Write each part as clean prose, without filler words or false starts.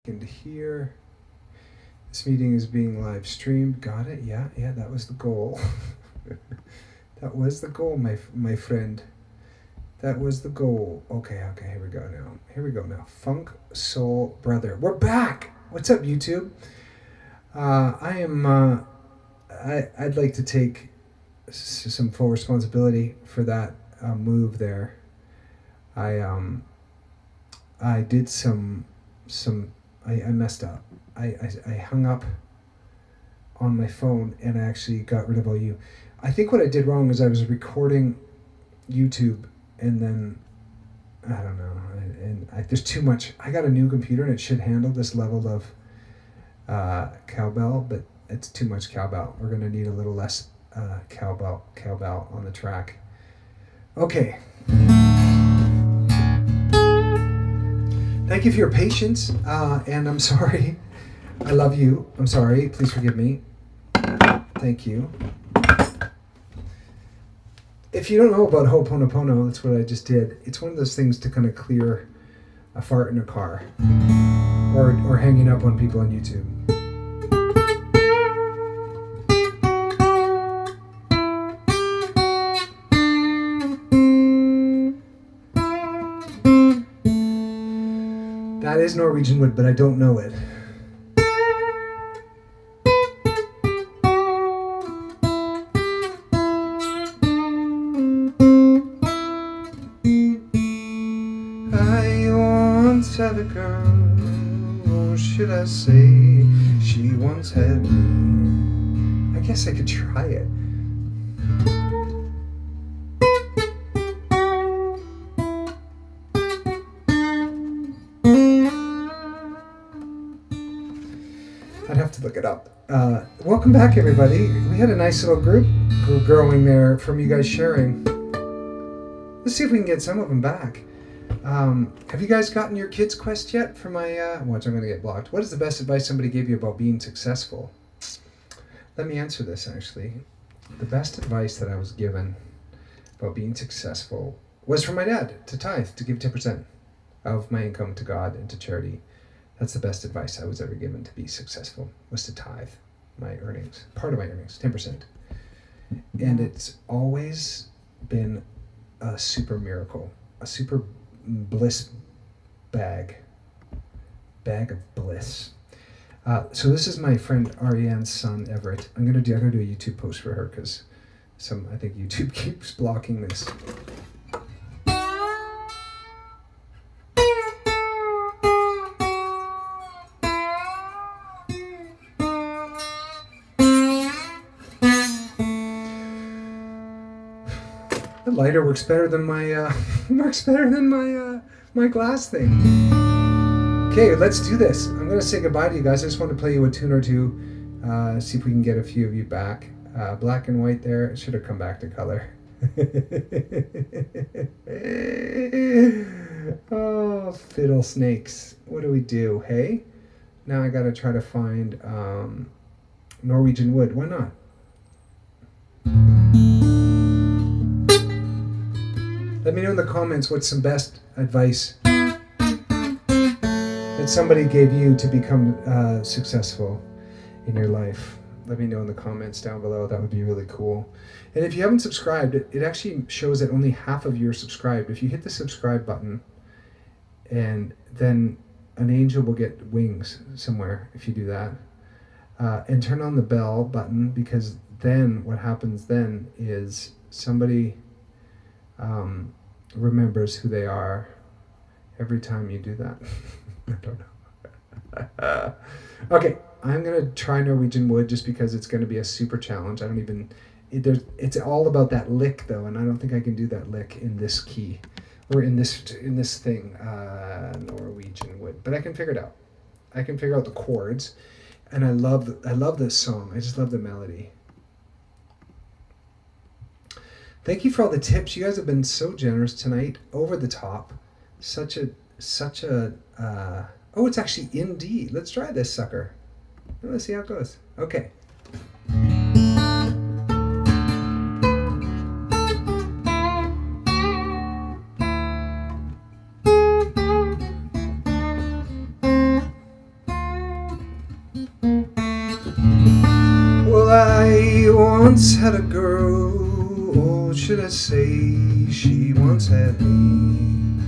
And here, this meeting is being live streamed. Got it? Yeah, that was the goal. That was the goal, my friend. That was the goal. Okay, here we go now. Funk Soul Brother. We're back! What's up, YouTube? I'd like to take some full responsibility for that move there. I did I messed up. I hung up on my phone and I actually got rid of all you. I think what I did wrong is I was recording YouTube and then, I don't know, there's too much. I got a new computer and it should handle this level of cowbell, but it's too much cowbell. We're going to need a little less cowbell on the track. Okay. Thank you for your patience, and I'm sorry. I love you. I'm sorry. Please forgive me. Thank you. If you don't know about Ho'oponopono, that's what I just did. It's one of those things to kind of clear a fart in a car or hanging up on people on YouTube. That is Norwegian wood, but I don't know it. I once had a girl, or should I say, she once had me. I guess I could try it. Look it up. Welcome back, everybody. We had a nice little group growing there from you guys sharing. Let's see if we can get some of them back. Have you guys gotten your kids' quest yet for my watch, I'm going to get blocked. What is the best advice somebody gave you about being successful? Let me answer this, actually. The best advice that I was given about being successful was from my dad, to tithe, to give 10% of my income to God and to charity. That's the best advice I was ever given to be successful, was to tithe my earnings, part of my earnings, 10%. And it's always been a super miracle, a super bliss bag of bliss. So this is my friend Ariane's son, Everett. I'm gonna do a YouTube post for her because I think YouTube keeps blocking this. Lighter works better than my my glass thing. Okay, let's do this. I'm gonna say goodbye to you guys. I just want to play you a tune or two. See if we can get a few of you back. Black and white there. It should have come back to color. Oh, fiddle snakes. What do we do? Hey, now I gotta try to find Norwegian wood. Why not? Let me know in the comments what's some best advice that somebody gave you to become successful in your life. Let me know in the comments down below. That would be really cool. And if you haven't subscribed, it actually shows that only half of you are subscribed. If you hit the subscribe button, and then an angel will get wings somewhere if you do that. And turn on the bell button, because then what happens then is somebody remembers who they are every time you do that. I don't know. Okay, I'm gonna try Norwegian wood just because it's gonna be a super challenge. It's all about that lick though, and I don't think I can do that lick in this key or in this thing, Norwegian wood. But I can figure it out. I can figure out the chords, and I love this song. I just love the melody. Thank you for all the tips. You guys have been so generous tonight. Over the top. Such a oh, it's actually in D. Let's try this sucker. Let's see how it goes. Okay. I once had a girl, or should I say she once had me.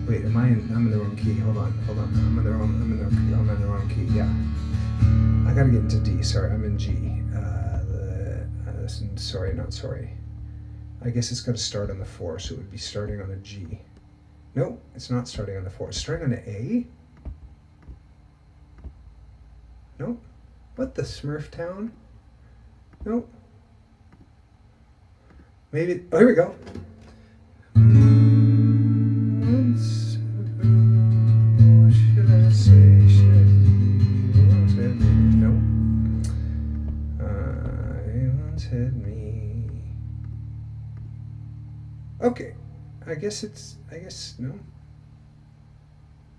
Wait, I'm in the wrong key. Hold on. I'm in the wrong key. Yeah. I gotta get into D. Sorry, I'm in G. Sorry, not sorry. I guess it's gotta start on the 4, so it would be starting on a G. No, it's not starting on the 4. It's starting on an A? No. What the Smurf Town? No. Maybe. Oh, here we go. What should I say? No. I once had me. Okay. I guess no.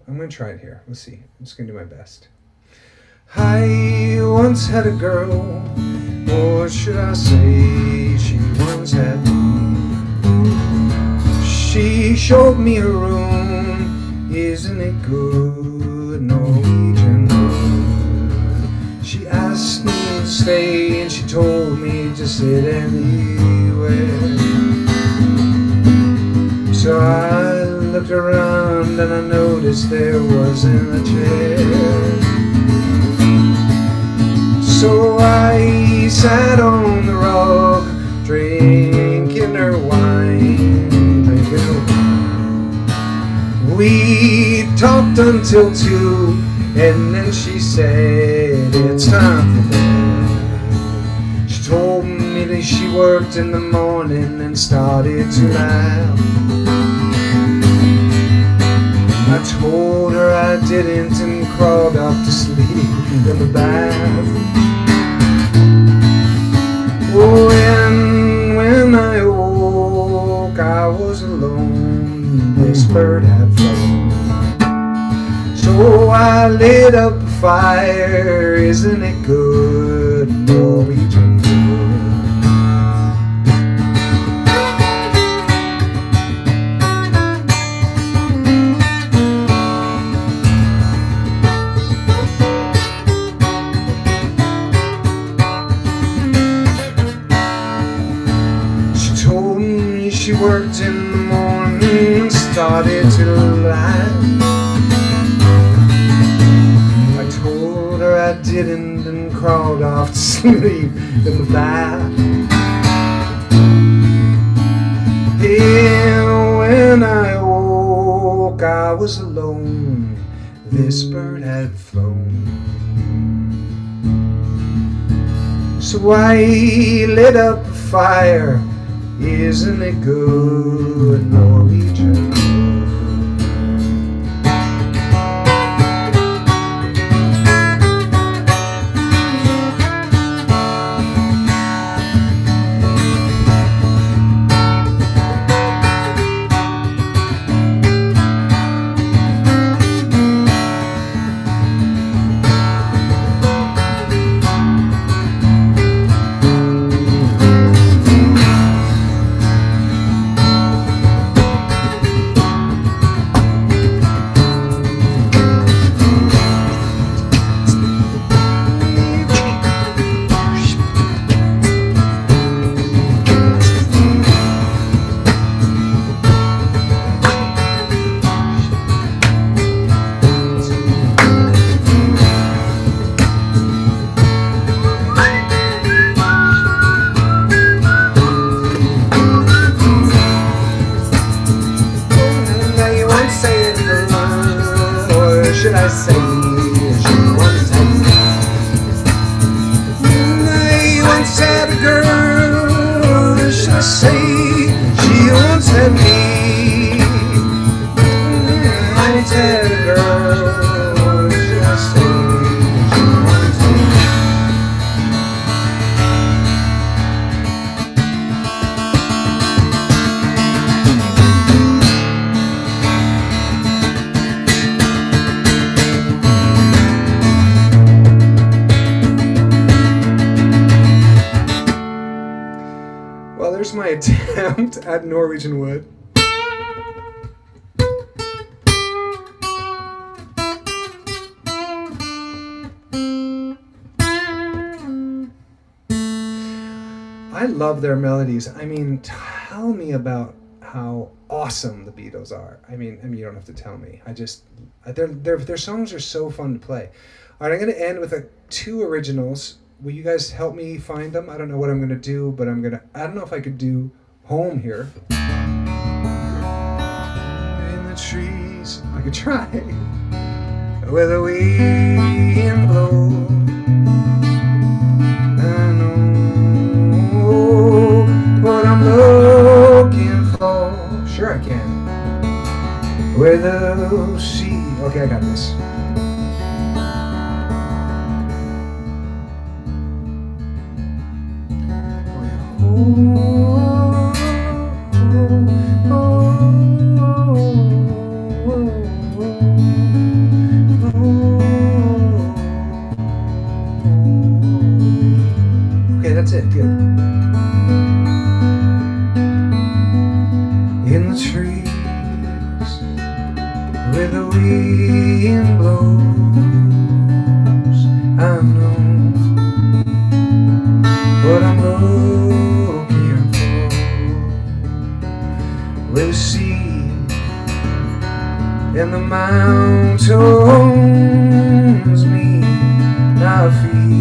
I'm gonna try it here. We'll see. I'm just gonna do my best. I once had a girl, or should I say she once had me. She showed me her room, isn't it good, Norwegian wood. She asked me to stay and she told me to sit anywhere. So I looked around and I noticed there wasn't a chair. So I sat on the rug, drinking her wine, We talked until 2, and then she said, it's time for bed. She told me that she worked in the morning and started to laugh. I told her I didn't and crawled off to sleep in the bath. Oh, and when I woke, I was alone. This bird had flown. So I lit up a fire. Isn't it good, Norwegian wood? She worked in the morning and started to laugh. I told her I didn't and crawled off to sleep in the bath. Yeah, when I woke, I was alone. This bird had flown. So I lit up a fire. Isn't it good, Norwegian? My attempt at Norwegian wood. I love their melodies. I mean, tell me about how awesome the Beatles are. I mean, you don't have to tell me. Their songs are so fun to play. All right, I'm going to end with two originals. Will you guys help me find them? I don't know what I'm going to do, but I don't know if I could do Home here. In the trees, I could try. Where the wind blows, I know what I'm looking for. Sure I can. Where the sea. Okay, I got this. Okay, that's it. Good. In the trees, where the wind blows, I know what I'm looking for. Where the sea and the mountains meet, I feel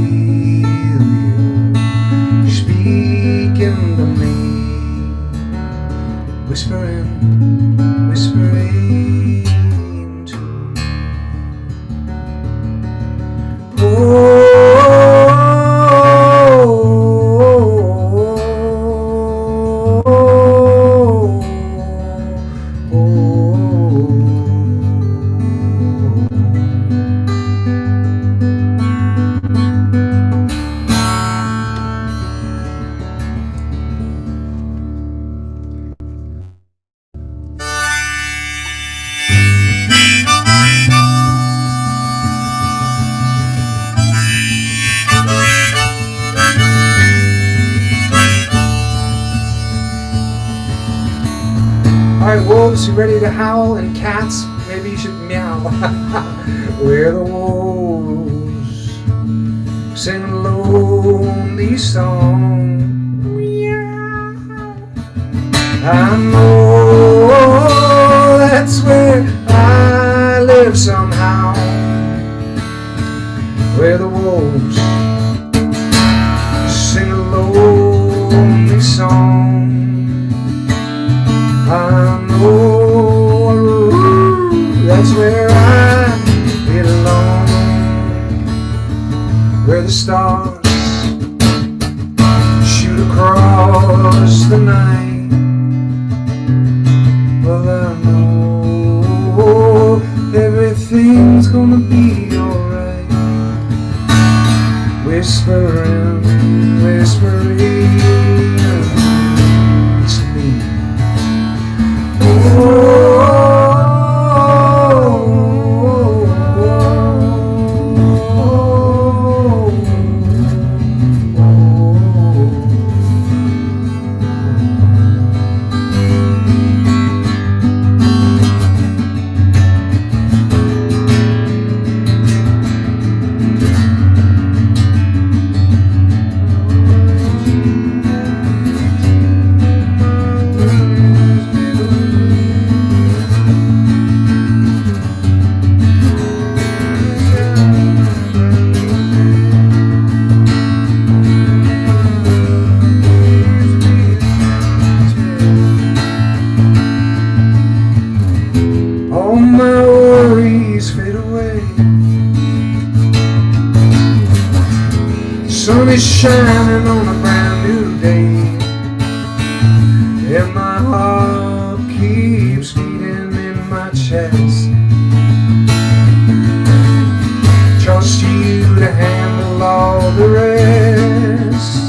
you speaking to me, whispering to me. Wolves, you ready to howl? And cats, maybe you should meow. Where the wolves sing a lonely song. I know that's where I live somehow. Where the wolves sing a lonely song. I know that's where I belong. Where the stars shoot across the night. Well, I know everything's gonna be alright. Whispering to me. Sun is shining on a brand new day, and my heart keeps beating in my chest. Trust you to handle all the rest.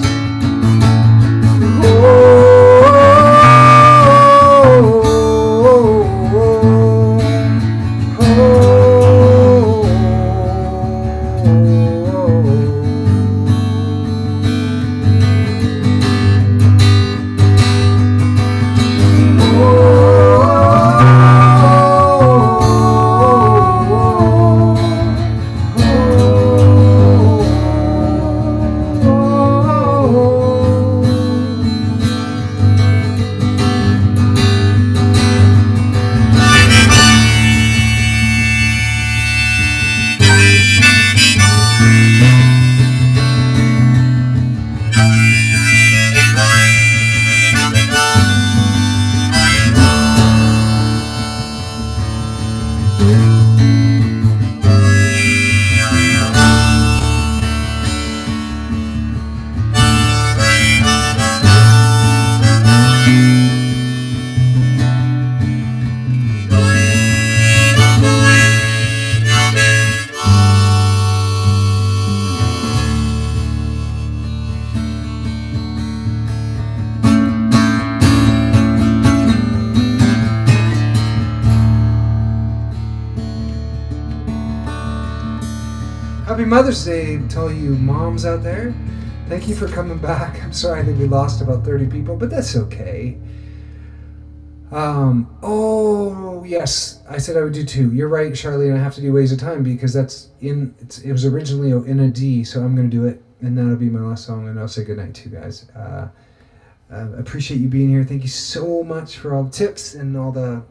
Happy Mother's Day to all you moms out there. Thank you for coming back. I'm sorry I think we lost about 30 people, but that's okay. Oh yes, I said I would do 2. You're right, Charlene. I have to do Ways of Time because it was originally in a D, so I'm gonna do it, and that'll be my last song, and I'll say goodnight to you guys. Appreciate you being here. Thank you so much for all the tips and all the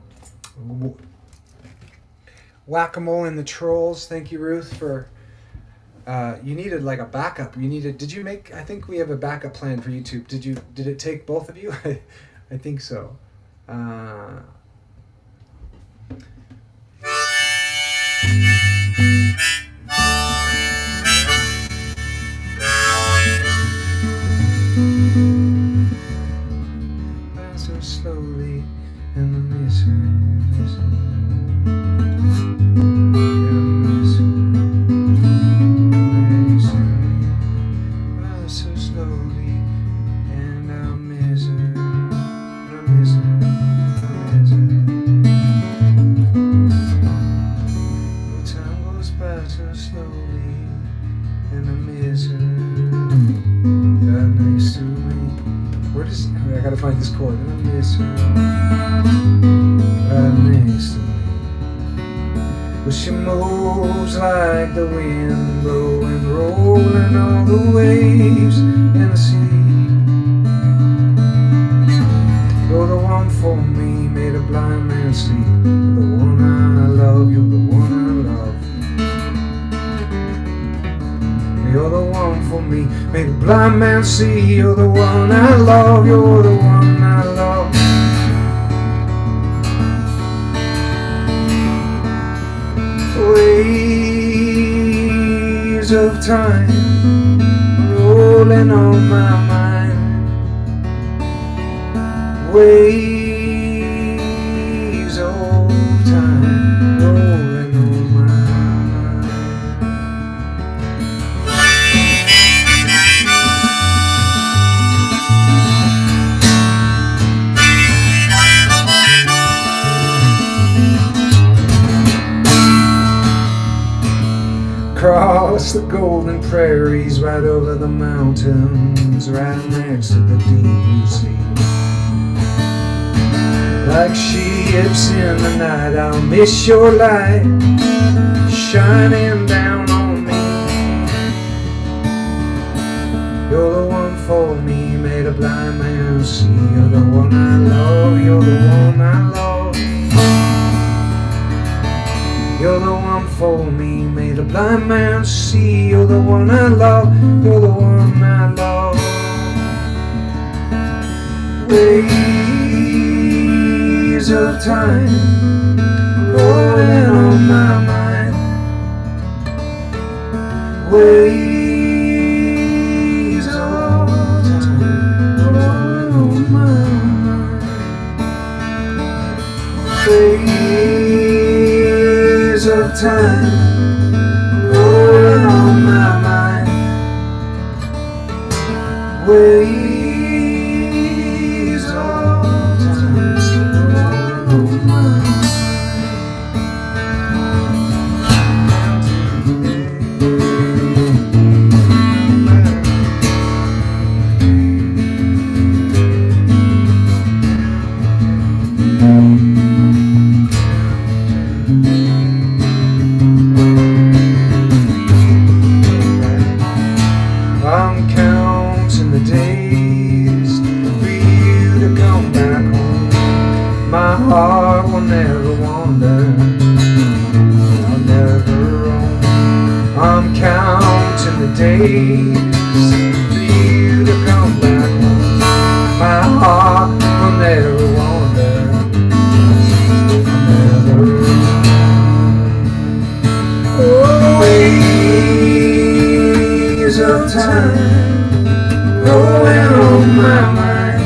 whack-a-mole and the trolls. Thank you, Ruth, for. You needed like a backup. Did you make? I think we have a backup plan for YouTube. Did it take both of you? I think so. So slowly and the misery. I gotta find this chord. And I miss her right next to me. Well, she moves like the wind blowing, rolling all the waves in the sea. You're the one for me, made a blind man sleep. You're the one I love, you're the one I love. You're the one for me, made a blind man see. You're the one I love, you're the one I love. Waves of time rolling on my mind. Waves of time rolling on my mind. Across the golden prairies, right over the mountains, right next to the deep blue sea. Like ships in the night, I'll miss your light shining down on me. You're the one for me, made a blind man see. You're the one I love, you're the one I love. You're the one for me, made a blind man see. You're the one I love, you're the one I love. Waves of time rolling on my mind. Waves of time rolling on my mind. Waves of time rolling on my mind. Waves of time rolling on my mind. Days for you to come back home. My heart will never wander. I'll never run. Oh, waves of time rolling on my mind.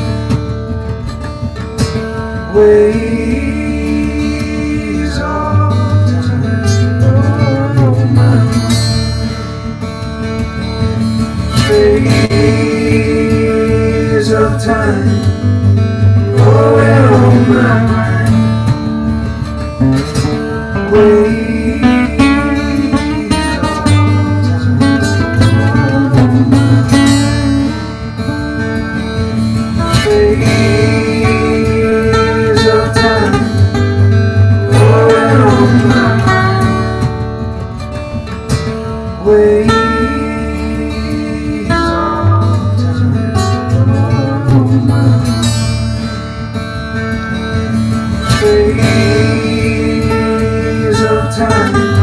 Waves of time rolling on my mind. Waves of time rolling on my mind. Waves of time. waves of time rolling on my mind. Waves of time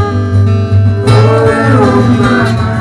rolling on my mind.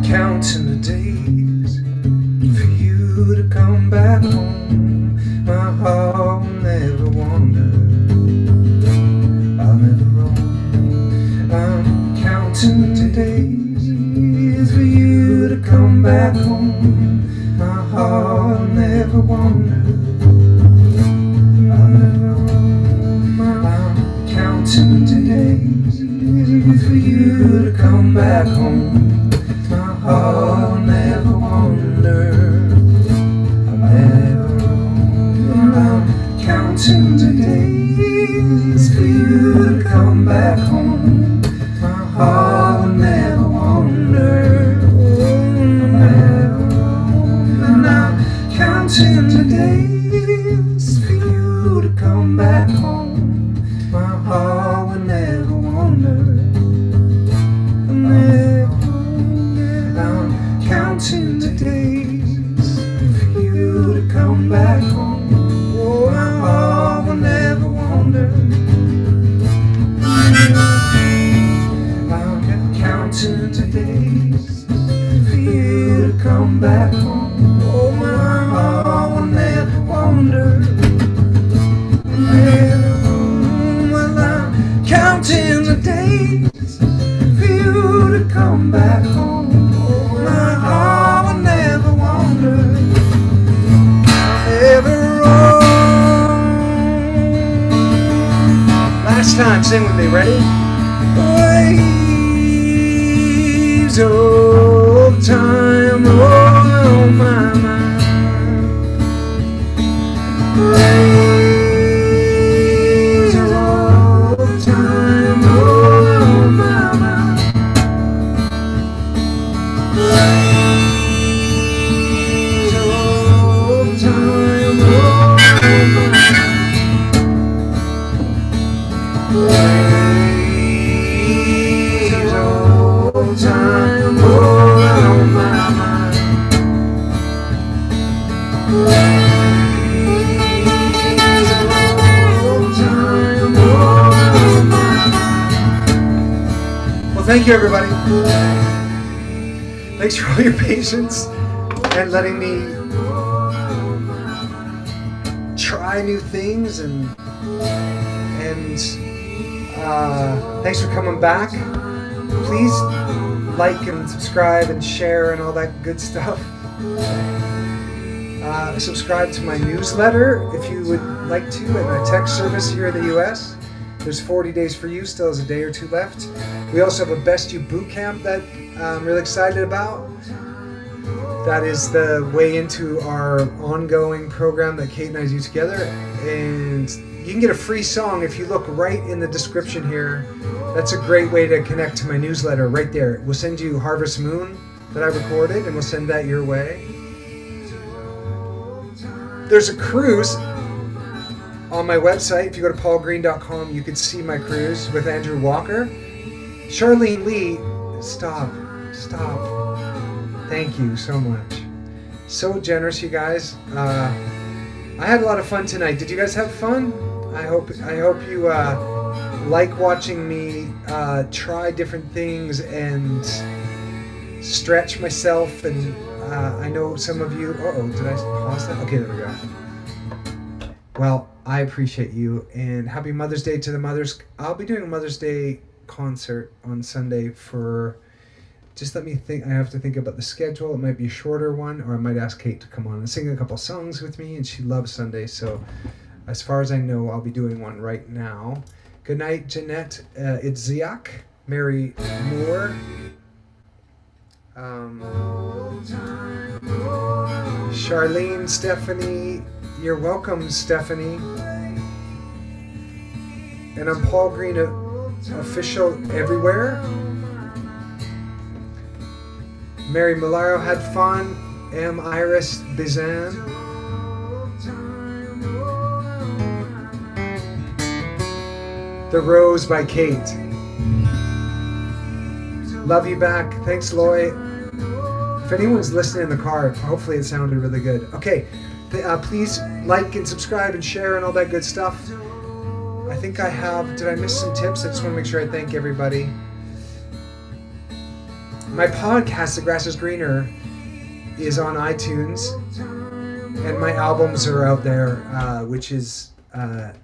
Counting the days for you to come back home. My heart will never wander, I'll never roam. I'm counting the days for you to come back home. My heart will never wander, I'll never roam. I'm counting the days for you to come back home. I'll never wander, I'll never roam. I'm counting the days for you to come back home. My heart will never wander, I'll never roam. And I'm counting the days for you to come back home. My heart will never wander, I'll never. I'm counting the days for you to come back home. Oh, my heart will never wander. I'm counting the days for you to come back home. Oh, my heart will never wander. Well, I'm counting the days for you to come back home. My heart will never wander, never roam. Last time, sing with me, ready? Waves of time rolling on my mind. Waves of time rolling on my mind. Waves of time rolling on my mind. Waves of time rolling on my mind. Waves of time rolling on my mind. Well, thank you, everybody. Thanks for all your patience and letting me try new things, and thanks for coming back. Please like and subscribe and share and all that good stuff. Subscribe to my newsletter if you would like to, and my text service here in the US. There's 40 days for you, still has a day or two left. We also have a Best You boot camp that I'm really excited about. That is the way into our ongoing program that Kate and I do together. And you can get a free song if you look right in the description here. That's a great way to connect to my newsletter right there. We'll send you Harvest Moon that I recorded, and we'll send that your way. There's a cruise on my website. If you go to paulgreen.com, you can see my cruise with Andrew Walker. Charlene Lee, stop. Thank you so much. So generous, you guys. I had a lot of fun tonight. Did you guys have fun? I hope you like watching me try different things and stretch myself. And I know some of you. Did I pause that? Okay, there we go. Well, I appreciate you, and happy Mother's Day to the mothers. I'll be doing a Mother's Day concert on Sunday for Just let me think. I have to think about the schedule. It might be a shorter one, or I might ask Kate to come on and sing a couple songs with me, and she loves Sunday. So as far as I know, I'll be doing one right now. Good night, Jeanette Itziak, Mary Moore, Charlene, Stephanie. You're welcome, Stephanie. And I'm Paul Green, official everywhere. Mary Malaro had fun. M. Iris Bizan. The Rose by Kate. Love you back. Thanks, Loy. If anyone's listening in the car, hopefully it sounded really good. Okay, please like and subscribe and share and all that good stuff. I think I have. Did I miss some tips? I just want to make sure I thank everybody. My podcast, The Grass is Greener, is on iTunes, and my albums are out there, which is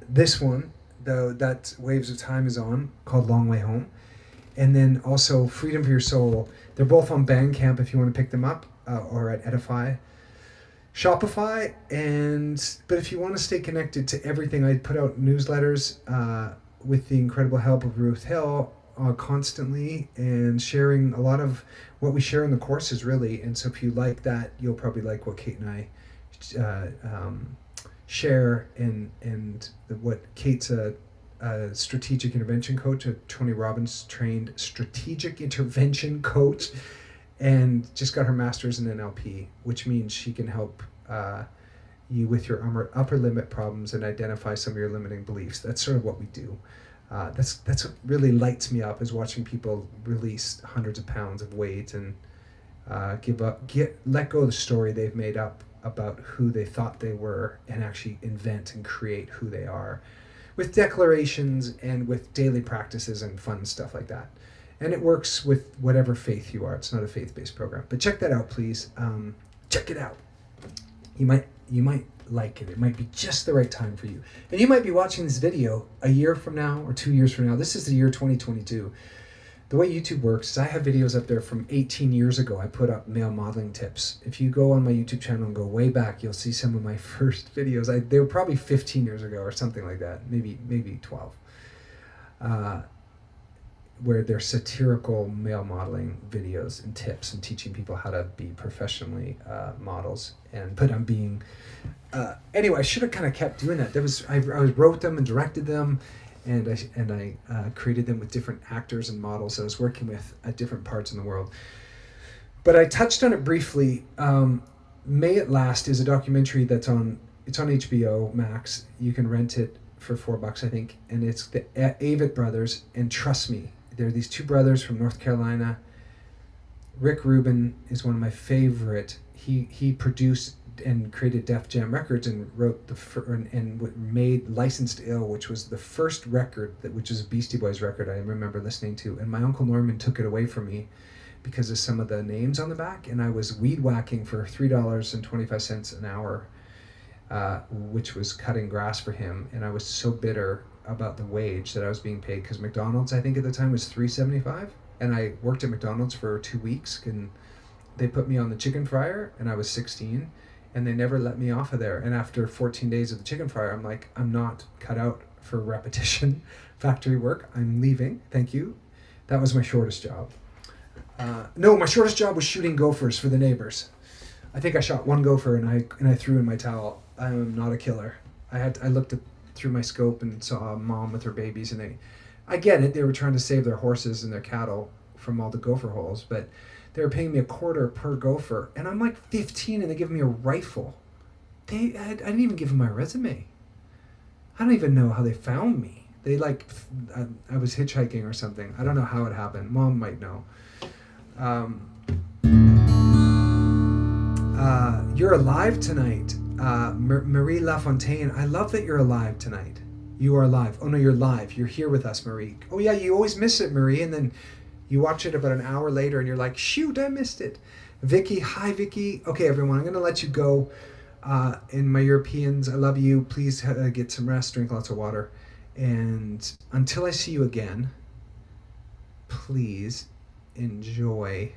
this one, though, that Waves of Time is on, called Long Way Home, and then also Freedom for Your Soul. They're both on Bandcamp if you want to pick them up, or at Edify, Shopify, but if you want to stay connected to everything, I put out newsletters with the incredible help of Ruth Hill, constantly, and sharing a lot of what we share in the courses, really. And so if you like that, you'll probably like what Kate and I share, and what Kate's a strategic intervention coach, a Tony Robbins trained strategic intervention coach, and just got her master's in NLP, which means she can help you with your upper limit problems and identify some of your limiting beliefs. That's sort of what we do. That's what really lights me up, is watching people release hundreds of pounds of weight and let go of the story they've made up about who they thought they were, and actually invent and create who they are, with declarations and with daily practices and fun stuff like that. And it works with whatever faith you are. It's not a faith-based program, but check that out, please. Check it out. You might like it. It might be just the right time for you. And you might be watching this video a year from now or 2 years from now. This is the year 2022. The way YouTube works is I have videos up there from 18 years ago. I put up male modeling tips. If you go on my YouTube channel and go way back, you'll see some of my first videos. They were probably 15 years ago or something like that, maybe 12. Where they're satirical male modeling videos and tips, and teaching people how to be professionally models. But I'm being anyway. I should have kind of kept doing that. I wrote them and directed them, and I created them with different actors and models that I was working with at different parts in the world. But I touched on it briefly. May It Last is a documentary it's on HBO Max. You can rent it for $4, I think, and it's the Avett brothers. And trust me, there are these two brothers from North Carolina. Rick Rubin is one of my favorite. He produced and created Def Jam Records and wrote made Licensed Ill, which was the first record which is a Beastie Boys record I remember listening to. And my Uncle Norman took it away from me because of some of the names on the back, and I was weed whacking for $3.25 an hour, which was cutting grass for him. And I was so bitter about the wage that I was being paid, because McDonald's, I think at the time, was $3.75, and I worked at McDonald's for 2 weeks, and they put me on the chicken fryer, and I was 16, and they never let me off of there. And after 14 days of the chicken fryer, I'm like, I'm not cut out for repetition factory work. I'm leaving. Thank you. That was my shortest job. No, my shortest job was shooting gophers for the neighbors. I think I shot one gopher and I threw in my towel. I am not a killer. I looked through my scope and saw a mom with her babies, and I get it. They were trying to save their horses and their cattle from all the gopher holes, but they were paying me $0.25 per gopher, and I'm like 15, and they give me a rifle. I didn't even give them my resume. I don't even know how they found me. I was hitchhiking or something. I don't know how it happened. Mom might know. You're alive tonight. Marie Lafontaine, I love that you're alive tonight. You are alive. Oh no, you're live. You're here with us, Marie. Oh yeah, you always miss it, Marie, and then you watch it about an hour later and you're like, shoot, I missed it. Vicky, hi Vicky. Okay, everyone, I'm going to let you go. And my Europeans, I love you. Please get some rest, drink lots of water. And until I see you again, please enjoy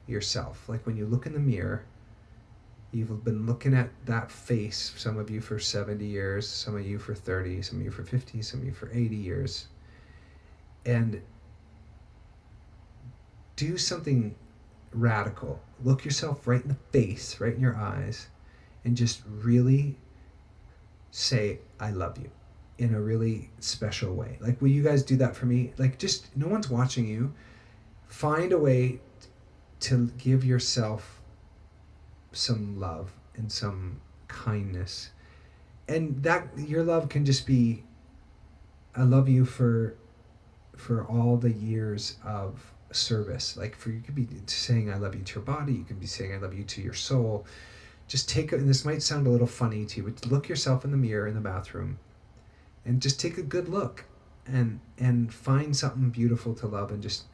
yourself. Like when you look in the mirror, you've been looking at that face, some of you for 70 years, some of you for 30, some of you for 50, some of you for 80 years. And do something radical. Look yourself right in the face, right in your eyes, and just really say, I love you, in a really special way. Like, will you guys do that for me? Like, just, no one's watching you. Find a way to give yourself some love and some kindness. And that, your love can just be, I love you for all the years of service. Like, you could be saying I love you to your body, you can be saying I love you to your soul. Just take and this might sound a little funny to you, but look yourself in the mirror in the bathroom and just take a good look and find something beautiful to love, and just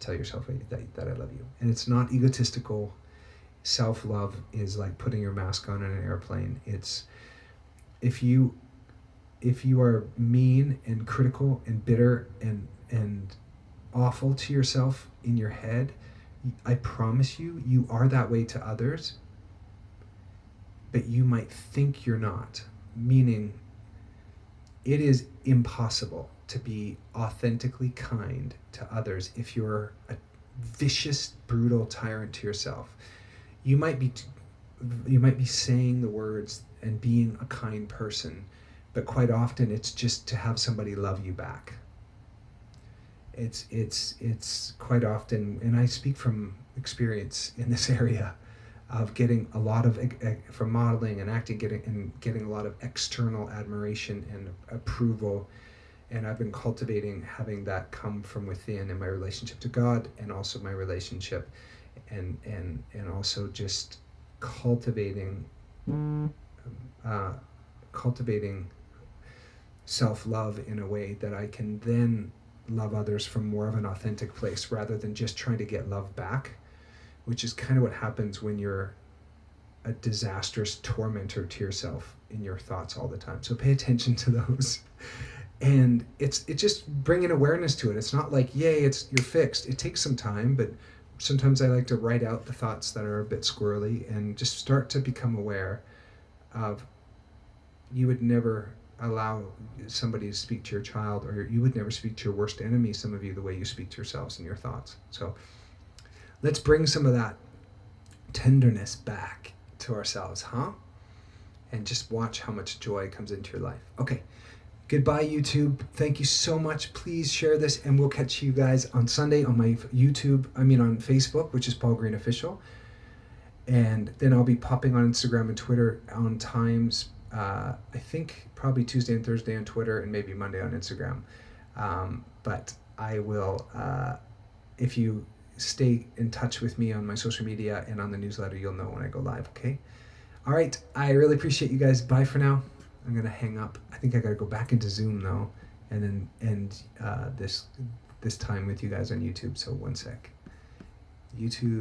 tell yourself that I love you. And it's not egotistical. Self-love is like putting your mask on in an airplane. It's if you are mean and critical and bitter and awful to yourself in your head, I promise you are that way to others, but you might think you're not. Meaning, it is impossible to be authentically kind to others if you're a vicious, brutal tyrant to yourself. You might be saying the words and being a kind person, but quite often it's just to have somebody love you back. It's quite often, and I speak from experience in this area of getting a lot of, from modeling and acting, getting a lot of external admiration and approval. And I've been cultivating having that come from within in my relationship to God, and also my relationship, and also just cultivating self-love in a way that I can then love others from more of an authentic place, rather than just trying to get love back, which is kind of what happens when you're a disastrous tormentor to yourself in your thoughts all the time. So pay attention to those. And it's just bringing awareness to it. It's not like, yay, you're fixed. It takes some time, but sometimes I like to write out the thoughts that are a bit squirrely and just start to become aware of, you would never allow somebody to speak to your child, or you would never speak to your worst enemy, some of you, the way you speak to yourselves in your thoughts. So let's bring some of that tenderness back to ourselves, huh? And just watch how much joy comes into your life. Okay. Goodbye, YouTube. Thank you so much. Please share this, and we'll catch you guys on Sunday on my on Facebook, which is Paul Green Official. And then I'll be popping on Instagram and Twitter on times, I think probably Tuesday and Thursday on Twitter, and maybe Monday on Instagram. But I will, if you stay in touch with me on my social media and on the newsletter, you'll know when I go live, okay? All right. I really appreciate you guys. Bye for now. I'm gonna hang up. I think I gotta go back into Zoom though, and then end this time with you guys on YouTube. So one sec. YouTube.